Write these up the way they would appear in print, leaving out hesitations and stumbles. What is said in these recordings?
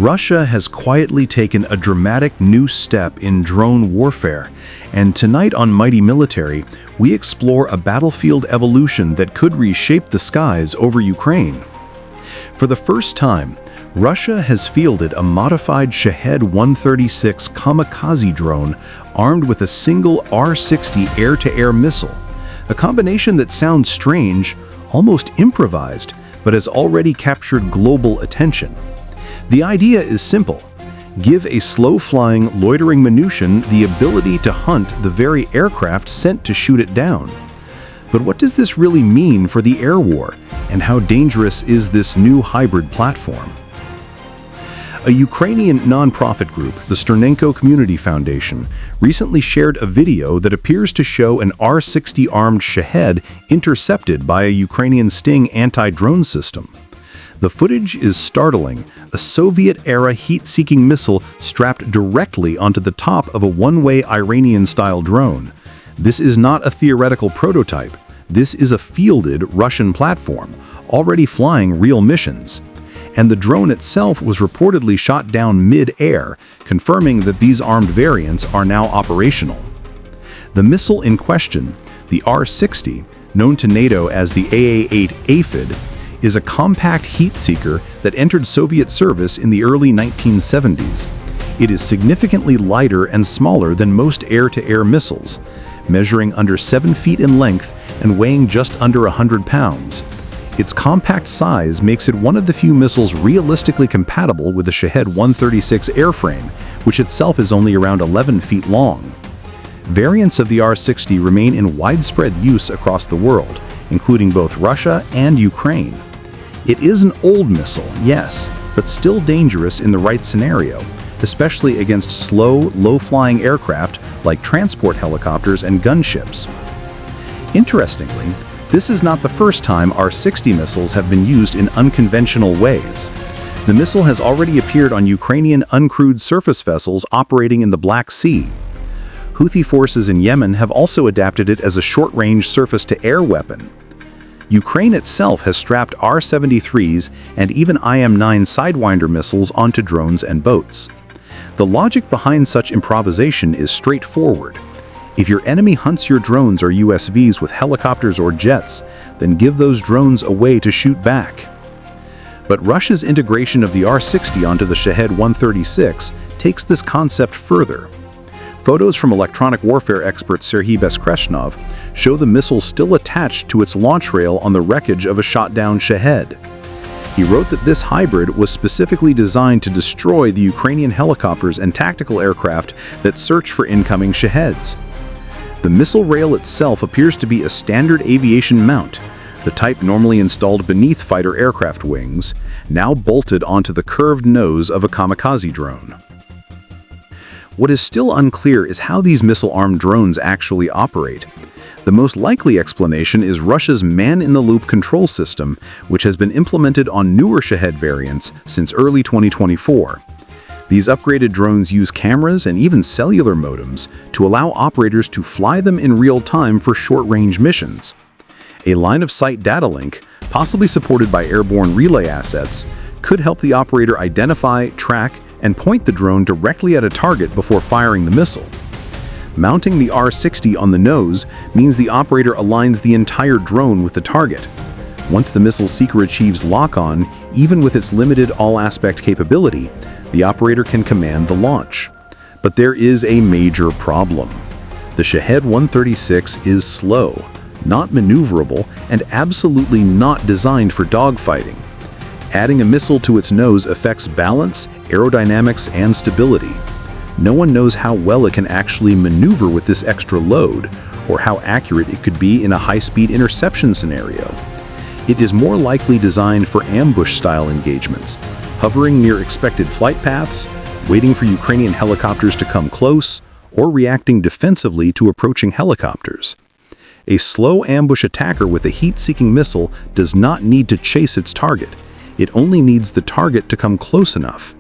Russia has quietly taken a dramatic new step in drone warfare, and tonight on Mighty Military, we explore a battlefield evolution that could reshape the skies over Ukraine. For the first time, Russia has fielded a modified Shahed-136 Kamikaze drone armed with a single R-60 air-to-air missile, a combination that sounds strange, almost improvised, but has already captured global attention. The idea is simple. Give a slow-flying, loitering munition the ability to hunt the very aircraft sent to shoot it down. But what does this really mean for the air war, and how dangerous is this new hybrid platform? A Ukrainian nonprofit group, the Sternenko Community Foundation, recently shared a video that appears to show an R-60 armed Shahed intercepted by a Ukrainian Sting anti-drone system. The footage is startling, a Soviet-era heat-seeking missile strapped directly onto the top of a one-way Iranian-style drone. This is not a theoretical prototype. This is a fielded Russian platform, already flying real missions. And the drone itself was reportedly shot down mid-air, confirming that these armed variants are now operational. The missile in question, the R-60, known to NATO as the AA-8 Aphid, is a compact heat seeker that entered Soviet service in the early 1970s. It is significantly lighter and smaller than most air-to-air missiles, measuring under 7 feet in length and weighing just under 100 pounds. Its compact size makes it one of the few missiles realistically compatible with the Shahed-136 airframe, which itself is only around 11 feet long. Variants of the R-60 remain in widespread use across the world, including both Russia and Ukraine. It is an old missile, yes, but still dangerous in the right scenario, especially against slow, low-flying aircraft like transport helicopters and gunships. Interestingly, this is not the first time R-60 missiles have been used in unconventional ways. The missile has already appeared on Ukrainian uncrewed surface vessels operating in the Black Sea. Houthi forces in Yemen have also adapted it as a short-range surface-to-air weapon. Ukraine itself has strapped R-73s and even IM-9 Sidewinder missiles onto drones and boats. The logic behind such improvisation is straightforward. If your enemy hunts your drones or USVs with helicopters or jets, then give those drones a way to shoot back. But Russia's integration of the R-60 onto the Shahed-136 takes this concept further. Photos from electronic warfare expert Serhiy Bezkreshnov show the missile still attached to its launch rail on the wreckage of a shot-down Shahed. He wrote that this hybrid was specifically designed to destroy the Ukrainian helicopters and tactical aircraft that search for incoming Shaheds. The missile rail itself appears to be a standard aviation mount, the type normally installed beneath fighter aircraft wings, now bolted onto the curved nose of a kamikaze drone. What is still unclear is how these missile-armed drones actually operate. The most likely explanation is Russia's man-in-the-loop control system, which has been implemented on newer Shahed variants since early 2024. These upgraded drones use cameras and even cellular modems to allow operators to fly them in real time for short-range missions. A line-of-sight data link, possibly supported by airborne relay assets, could help the operator identify, track, and point the drone directly at a target before firing the missile. Mounting the R-60 on the nose means the operator aligns the entire drone with the target. Once the missile seeker achieves lock-on, even with its limited all-aspect capability, the operator can command the launch. But there is a major problem. The Shahed-136 is slow, not maneuverable, and absolutely not designed for dogfighting. Adding a missile to its nose affects balance, aerodynamics, and stability. No one knows how well it can actually maneuver with this extra load, or how accurate it could be in a high-speed interception scenario. It is more likely designed for ambush-style engagements, hovering near expected flight paths, waiting for Ukrainian helicopters to come close, or reacting defensively to approaching helicopters. A slow ambush attacker with a heat-seeking missile does not need to chase its target. It only needs the target to come close enough.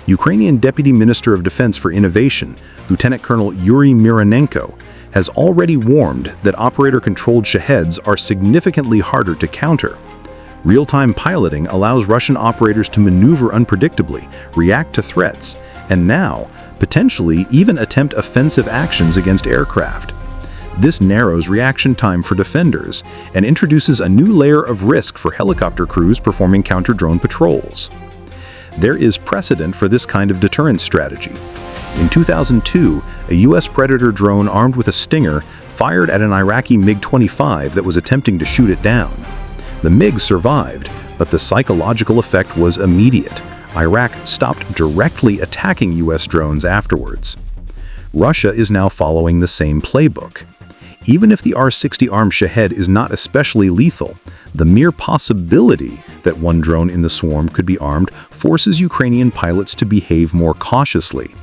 Ukrainian Deputy Minister of Defense for Innovation, Lieutenant Colonel Yuri Mironenko, has already warned that operator-controlled Shaheds are significantly harder to counter. Real-time piloting allows Russian operators to maneuver unpredictably, react to threats, and now, potentially even attempt offensive actions against aircraft. This narrows reaction time for defenders and introduces a new layer of risk for helicopter crews performing counter-drone patrols. There is precedent for this kind of deterrence strategy. In 2002, a U.S. Predator drone armed with a Stinger fired at an Iraqi MiG-25 that was attempting to shoot it down. The MiG survived, but the psychological effect was immediate. Iraq stopped directly attacking U.S. drones afterwards. Russia is now following the same playbook. Even if the R-60 armed Shahed is not especially lethal, the mere possibility that one drone in the swarm could be armed forces Ukrainian pilots to behave more cautiously.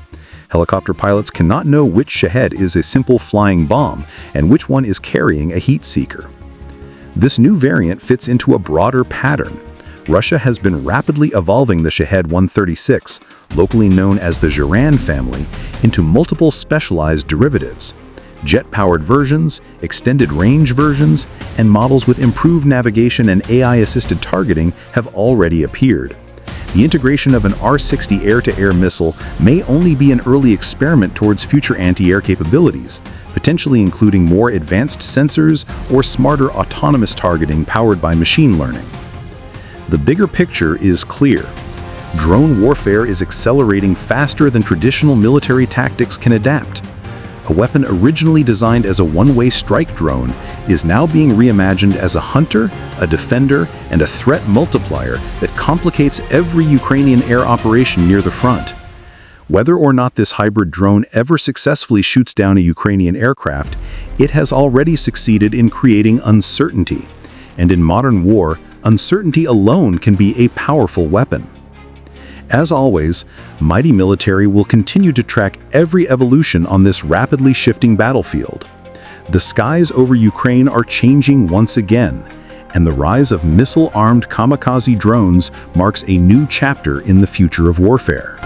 Helicopter pilots cannot know which Shahed is a simple flying bomb and which one is carrying a heat seeker. This new variant fits into a broader pattern. Russia has been rapidly evolving the Shahed-136, locally known as the Ziran family, into multiple specialized derivatives. Jet-powered versions, extended-range versions, and models with improved navigation and AI-assisted targeting have already appeared. The integration of an R-60 air-to-air missile may only be an early experiment towards future anti-air capabilities, potentially including more advanced sensors or smarter autonomous targeting powered by machine learning. The bigger picture is clear. Drone warfare is accelerating faster than traditional military tactics can adapt. A weapon originally designed as a one-way strike drone is now being reimagined as a hunter, a defender, and a threat multiplier that complicates every Ukrainian air operation near the front. Whether or not this hybrid drone ever successfully shoots down a Ukrainian aircraft, it has already succeeded in creating uncertainty. And in modern war, uncertainty alone can be a powerful weapon. As always, Mighty Military will continue to track every evolution on this rapidly shifting battlefield. The skies over Ukraine are changing once again, and the rise of missile-armed kamikaze drones marks a new chapter in the future of warfare.